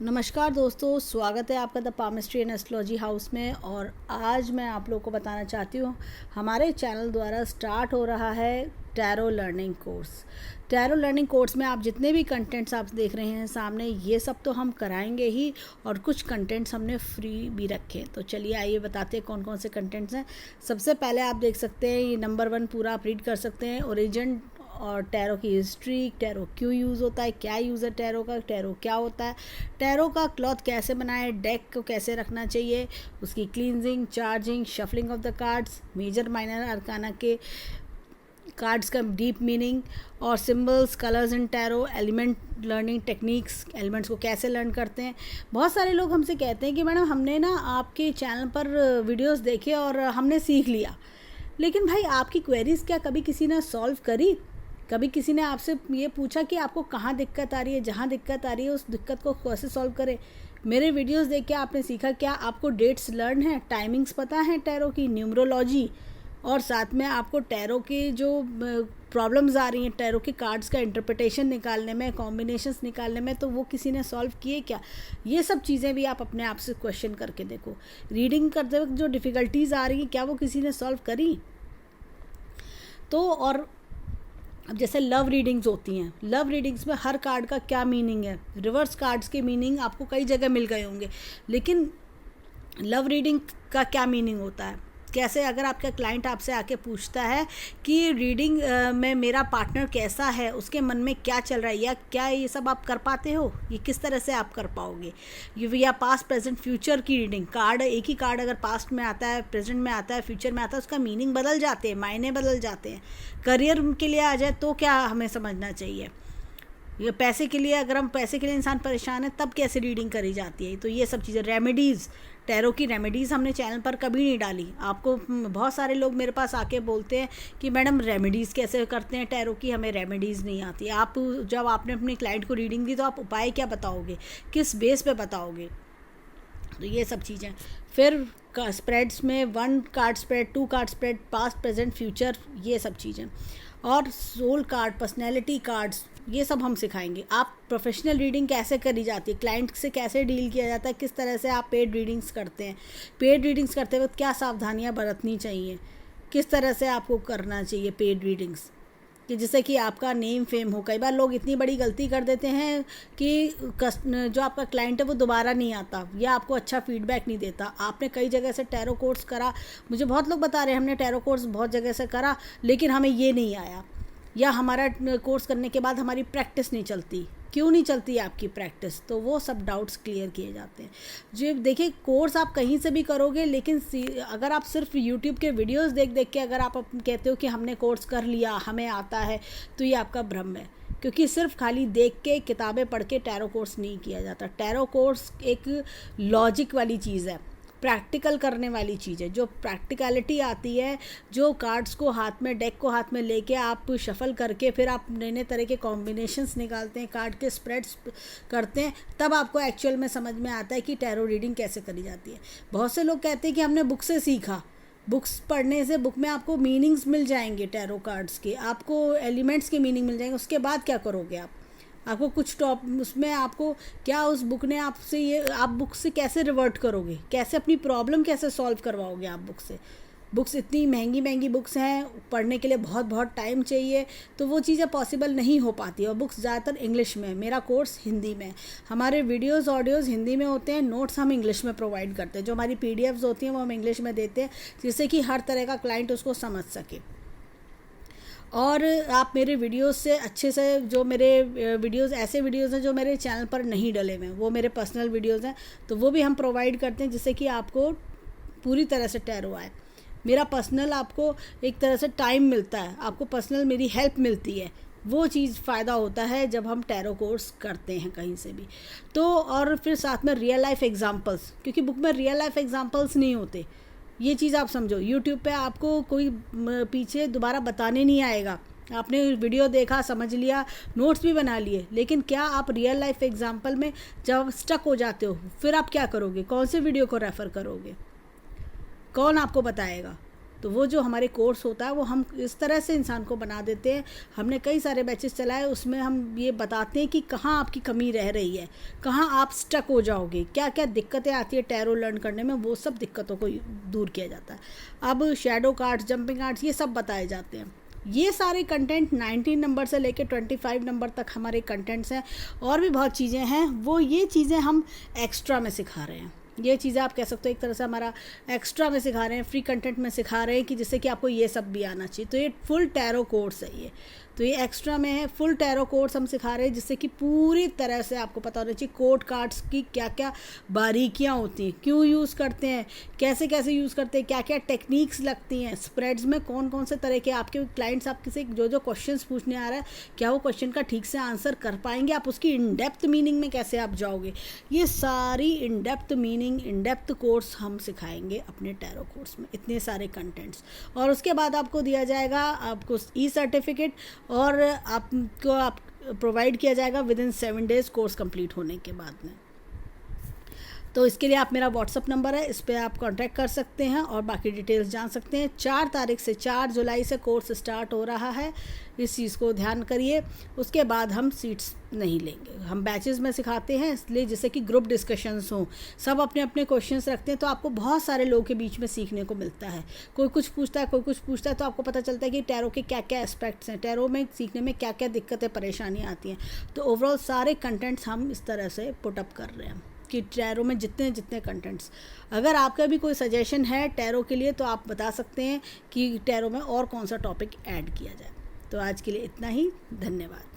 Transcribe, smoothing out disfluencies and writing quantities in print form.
नमस्कार दोस्तों, स्वागत है आपका the palmistry and astrology house में। और आज मैं आप लोगों को बताना चाहती हूँ, हमारे चैनल द्वारा स्टार्ट हो रहा है tarot learning course. Tarot learning course में आप जितने भी कंटेंट्स आप देख रहे हैं सामने, ये सब तो हम कराएंगे ही, और कुछ कंटेंट्स हमने फ्री भी रखे। तो चलिए आइए बताते हैं कौन कौन से कंटेंट्स हैं। सबसे पहले आप देख सकते हैं, ये नंबर 1 पूरा आप रीड कर सकते हैं, ओरिजिन और टैरो की हिस्ट्री, टैरो क्यों यूज़ होता है, क्या यूज़ है टैरो का, टैरो क्या होता है, टैरो का क्लॉथ कैसे बनाएं, डेक को कैसे रखना चाहिए, उसकी cleansing, charging, shuffling of the cards, major minor arcana के कार्ड्स का डीप मीनिंग और symbols, colours in tarot, element learning techniques, elements को कैसे लर्न करते हैं। बहुत सारे लोग हमसे कहते हैं कि मैडम हमने ना आपके चैनल पर वीडियोस देखे और हमने सीख लिया, लेकिन भाई आपकी क्वेरीज क्या कभी किसी ने सॉल्व करी? कभी किसी ने आपसे ये पूछा कि आपको कहाँ दिक्कत आ रही है? जहाँ दिक्कत आ रही है उस दिक्कत को कैसे सॉल्व करें? मेरे वीडियोस देख के आपने सीखा क्या? आपको डेट्स लर्न है, टाइमिंग्स पता है टैरो की, न्यूमरोलॉजी, और साथ में आपको टैरो की जो प्रॉब्लम्स आ रही हैं टैरो के कार्ड्स का इंटरप्रिटेशन निकालने में, कॉम्बिनेशंस निकालने में, तो वो किसी ने सॉल्व किए क्या? ये सब चीज़ें भी आप अपने आप से क्वेश्चन करके देखो। रीडिंग करते वक्त जो डिफ़िकल्टीज़ आ रही हैं, क्या वो किसी ने सॉल्व करी? तो और अब जैसे लव रीडिंग्स होती हैं, लव रीडिंग्स में हर कार्ड का क्या मीनिंग है, रिवर्स कार्ड्स के मीनिंग आपको कई जगह मिल गए होंगे, लेकिन लव रीडिंग का क्या मीनिंग होता है? कैसे अगर आपका क्लाइंट आपसे आके पूछता है कि रीडिंग में मेरा पार्टनर कैसा है, उसके मन में क्या चल रहा है, या क्या ये सब आप कर पाते हो? ये किस तरह से आप कर पाओगे? या पास्ट प्रेजेंट फ्यूचर की रीडिंग, कार्ड एक ही कार्ड अगर पास्ट में आता है, प्रेजेंट में आता है, फ्यूचर में आता है, उसका मीनिंग बदल जाते हैं, मायने बदल जाते हैं। करियर के लिए आ जाए तो क्या हमें समझना चाहिए? ये पैसे के लिए, अगर हम पैसे के लिए इंसान परेशान है तब कैसे रीडिंग करी जाती है? तो ये सब चीज़ें, रेमेडीज़, टैरो की रेमेडीज़ हमने चैनल पर कभी नहीं डाली। आपको बहुत सारे लोग मेरे पास आके बोलते हैं कि मैडम रेमेडीज़ कैसे करते हैं टैरो की, हमें रेमेडीज़ नहीं आती। आप जब आपने अपने क्लाइंट को रीडिंग दी तो आप उपाय क्या बताओगे, किस बेस पे बताओगे? तो ये सब चीज़ें। फिर स्प्रेड्स में 1 card spread, 2 card spread, past present future, ये सब चीज़ें। और सोल कार्ड, पर्सनैलिटी कार्ड्स, ये सब हम सिखाएंगे। आप प्रोफेशनल रीडिंग कैसे करी जाती है, क्लाइंट से कैसे डील किया जाता है, किस तरह से आप पेड रीडिंग्स करते हैं, पेड रीडिंग्स करते वक्त क्या सावधानियां बरतनी चाहिए, किस तरह से आपको करना चाहिए पेड रीडिंग्स, कि जिससे कि आपका नेम फेम हो। कई बार लोग इतनी बड़ी गलती कर देते हैं कि जो आपका क्लाइंट है वो दोबारा नहीं आता, या आपको अच्छा फीडबैक नहीं देता। आपने कई जगह से टैरो कोर्स करा, मुझे बहुत लोग बता रहे हैं हमने टैरो कोर्स बहुत जगह से करा लेकिन हमें ये नहीं आया, या हमारा कोर्स करने के बाद हमारी प्रैक्टिस नहीं चलती। क्यों नहीं चलती आपकी प्रैक्टिस? तो वो सब डाउट्स क्लियर किए जाते हैं। जो देखिए, कोर्स आप कहीं से भी करोगे, लेकिन अगर आप सिर्फ यूट्यूब के वीडियोस देख देख के अगर आप कहते हो कि हमने कोर्स कर लिया, हमें आता है, तो ये आपका भ्रम है। क्योंकि सिर्फ खाली देख के, किताबें पढ़ के टैरो कोर्स नहीं किया जाता। टैरो कोर्स एक लॉजिक वाली चीज़ है, प्रैक्टिकल करने वाली चीज़ है। जो प्रैक्टिकलिटी आती है, जो कार्ड्स को हाथ में, डेक को हाथ में लेके आप शफल करके फिर आप नए नए तरह के कॉम्बिनेशंस निकालते हैं, कार्ड के स्प्रेड्स करते हैं, तब आपको एक्चुअल में समझ में आता है कि टैरो रीडिंग कैसे करी जाती है। बहुत से लोग कहते हैं कि हमने बुक से सीखा। बुक्स पढ़ने से, बुक में आपको मीनिंग्स मिल जाएंगे टैरो कार्ड्स के, आपको एलिमेंट्स के मीनिंग मिल जाएंगे, उसके बाद क्या करोगे आप? आपको कुछ उसमें आपको क्या, उस बुक ने आपसे, ये आप बुक से कैसे रिवर्ट करोगे, कैसे अपनी प्रॉब्लम कैसे सॉल्व करवाओगे आप बुक से? बुक्स इतनी महंगी महंगी बुक्स हैं, पढ़ने के लिए बहुत बहुत टाइम चाहिए, तो वो चीज़ें पॉसिबल नहीं हो पाती। और बुक्स ज़्यादातर इंग्लिश में, मेरा कोर्स हिंदी में, हमारे वीडियोस ऑडियोज़ हिंदी में होते हैं, नोट्स हम इंग्लिश में प्रोवाइड करते हैं। जो हमारी पीडीएफ्स होती हैं वो हम इंग्लिश में देते हैं, जिससे कि हर तरह का क्लाइंट उसको समझ सके। और आप मेरे वीडियोस से अच्छे से, जो मेरे वीडियोस ऐसे वीडियोस हैं जो मेरे चैनल पर नहीं डले हुए हैं, वो मेरे पर्सनल वीडियोस हैं, तो वो भी हम प्रोवाइड करते हैं, जिससे कि आपको पूरी तरह से टैरो आए। मेरा पर्सनल आपको एक तरह से टाइम मिलता है, आपको पर्सनल मेरी हेल्प मिलती है, वो चीज़ फ़ायदा होता है जब हम टैरो कोर्स करते हैं कहीं से भी। तो और फिर साथ में रियल लाइफ एग्जांपल्स, क्योंकि बुक में रियल लाइफ एग्जांपल्स नहीं होते, ये चीज़ आप समझो। यूट्यूब पे आपको कोई पीछे दोबारा बताने नहीं आएगा, आपने वीडियो देखा, समझ लिया, नोट्स भी बना लिए, लेकिन क्या आप रियल लाइफ एग्जांपल में जब स्टक हो जाते हो, फिर आप क्या करोगे? कौन से वीडियो को रेफ़र करोगे? कौन आपको बताएगा? तो वो जो हमारे कोर्स होता है वो हम इस तरह से इंसान को बना देते हैं। हमने कई सारे बैचेस चलाए, उसमें हम ये बताते हैं कि कहाँ आपकी कमी रह रही है, कहाँ आप स्टक हो जाओगे, क्या क्या दिक्कतें आती है टैरो लर्न करने में, वो सब दिक्कतों को दूर किया जाता है। अब शैडो कार्ड्स, जंपिंग कार्ड्स, ये सब बताए जाते हैं। ये सारे कंटेंट 19 नंबर से लेकर 25 नंबर तक हमारे कंटेंट्स हैं। और भी बहुत चीज़ें हैं, वो ये चीज़ें हम एक्स्ट्रा में सिखा रहे हैं। ये चीज़ें आप कह सकते हो एक तरह से हमारा एक्स्ट्रा में सिखा रहे हैं, फ्री कंटेंट में सिखा रहे हैं कि जिससे कि आपको ये सब भी आना चाहिए। तो ये फुल टैरो कोर्स है। तो ये एक्स्ट्रा में है, फुल टैरो कोर्स हम सिखा रहे हैं जिससे कि पूरी तरह से आपको पता होना चाहिए कोड कार्ड्स की क्या क्या बारीकियाँ होती हैं, क्यों यूज़ करते हैं, कैसे कैसे यूज़ करते हैं, क्या क्या टेक्निक्स लगती हैं, स्प्रेड्स में कौन कौन से तरह के आपके क्लाइंट्स आपके से जो जो क्वेश्चंस पूछने आ रहा है, क्या वो क्वेश्चन का ठीक से आंसर कर पाएंगे, आप उसकी इन डेप्थ मीनिंग में कैसे आप जाओगे। ये सारी in depth meaning, in depth course हम सिखाएंगे अपने टैरो कोर्स में, इतने सारे कंटेंट्स। और उसके बाद आपको दिया जाएगा आपको ई सर्टिफिकेट, और आपको आप प्रोवाइड किया जाएगा with in 7 days course complete होने के बाद में। तो इसके लिए आप मेरा व्हाट्सअप नंबर है, इस पर आप कांटेक्ट कर सकते हैं और बाकी डिटेल्स जान सकते हैं। 4 तारीख से 4 जुलाई से कोर्स स्टार्ट हो रहा है, इस चीज़ को ध्यान करिए। उसके बाद हम सीट्स नहीं लेंगे, हम बैचेस में सिखाते हैं, इसलिए जैसे कि ग्रुप डिस्कशंस हों, सब अपने अपने क्वेश्चंस रखते हैं, तो आपको बहुत सारे लोगों के बीच में सीखने को मिलता है। कोई कुछ पूछता है, कोई कुछ पूछता है, तो आपको पता चलता है कि टैरो के क्या क्या एस्पेक्ट्स हैं, टैरो में सीखने में क्या क्या दिक्कतें परेशानियाँ आती हैं। तो ओवरऑल सारे कंटेंट्स हम इस तरह से पुटअप कर रहे हैं कि टैरो में जितने जितने कंटेंट्स, अगर आपका भी कोई सजेशन है टैरो के लिए तो आप बता सकते हैं कि टैरो में और कौन सा टॉपिक ऐड किया जाए। तो आज के लिए इतना ही, धन्यवाद।